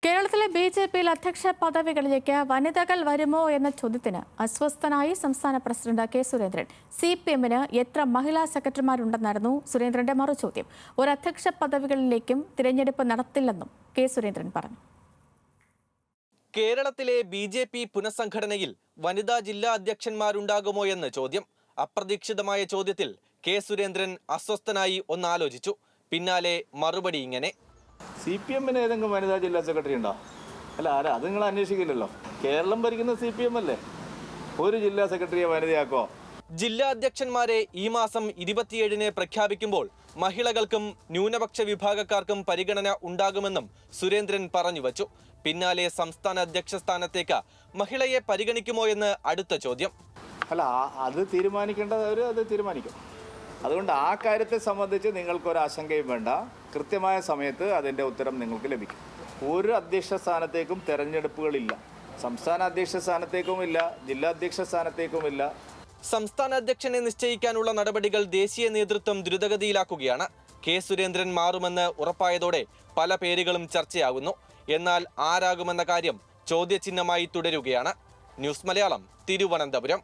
കേരളത്തിലെ ബി.ജെ.പിയിൽ അധ്യക്ഷ പദവികളിലേക്ക് വനിതകൾ വരുമോ എന്ന ചോദ്യത്തിന് അസ്വസ്ഥനായി സംസ്ഥാന പ്രസിഡന്റ് കെ സുരേന്ദ്രൻ. CPM-ന് എത്ര മഹിളാ സെക്രട്ടറിമാരുണ്ടെന്നായിരുന്നു സുരേന്ദ്രന്റെ മറുചോദ്യം. ഒരു അധ്യക്ഷ പദവികളിലേക്കും തിരഞ്ഞെടുപ്പ് നടത്തില്ലെന്നും കെ സുരേന്ദ്രൻ പറഞ്ഞു. കേരളത്തിലെ ബി.ജെ.പി പുനഃസംഘടനയിൽ വനിതാ ജില്ലാ അധ്യക്ഷന്മാരുണ്ടാകുമോ എന്ന ചോദ്യം. അപ്രതീക്ഷിതമായ ചോദ്യത്തിൽ കെ സുരേന്ദ്രൻ അസ്വസ്ഥനായി ഒന്നാലോചിച്ചു. പിന്നാലെ മറുപടി ഇങ്ങനെ: CPM-ന് ഏതെങ്കിലും വനിതാ ജില്ലാ സെക്രട്ടറി ഉണ്ടോ? അല്ല, അത് നിങ്ങൾ അന്വേഷിക്കില്ലല്ലോ. കേരളം ഭരിക്കുന്ന CPM അല്ലേ. ഒരു ജില്ലാ സെക്രട്ടറിയെ വനിതയാക്കോ? ജില്ലാ അധ്യക്ഷന്മാരെ ഈ മാസം 27-ന് പ്രഖ്യാപിക്കുമ്പോൾ മഹിളകൾക്കും ന്യൂനപക്ഷ വിഭാഗക്കാർക്കും പരിഗണന ഉണ്ടാകുമെന്നും സുരേന്ദ്രൻ പറഞ്ഞുവച്ചു. പിന്നാലെ സംസ്ഥാന അധ്യക്ഷ സ്ഥാനത്തേക്ക് മഹിളയെ പരിഗണിക്കുമോ എന്ന് അടുത്ത ചോദ്യം. അല്ല, അത് തീരുമാനിക്കേണ്ടവർ അത് തീരുമാനിക്കും. അതുകൊണ്ട് ആ കാര്യത്തെ സംബന്ധിച്ച് നിങ്ങൾക്കൊരാശങ്കയും വേണ്ട. കൃത്യമായ സമയത്ത് അതിൻ്റെ ഉത്തരം നിങ്ങൾക്ക് ലഭിക്കും. ഒരു അധ്യക്ഷ സ്ഥാനത്തേക്കും തെരഞ്ഞെടുപ്പുകളില്ല. സംസ്ഥാന അധ്യക്ഷ സ്ഥാനത്തേക്കുമില്ല, ജില്ലാ അധ്യക്ഷ സ്ഥാനത്തേക്കുമില്ല. സംസ്ഥാന അധ്യക്ഷനെ നിശ്ചയിക്കാനുള്ള നടപടികൾ ദേശീയ നേതൃത്വം ദ്രുതഗതിയിലാക്കുകയാണ്. കെ സുരേന്ദ്രൻ മാറുമെന്ന് ഉറപ്പായതോടെ പല പേരുകളും ചർച്ചയാകുന്നു. എന്നാൽ ആരാകുമെന്ന കാര്യം ചോദ്യചിഹ്നമായി തുടരുകയാണ്. ന്യൂസ് മലയാളം, തിരുവനന്തപുരം.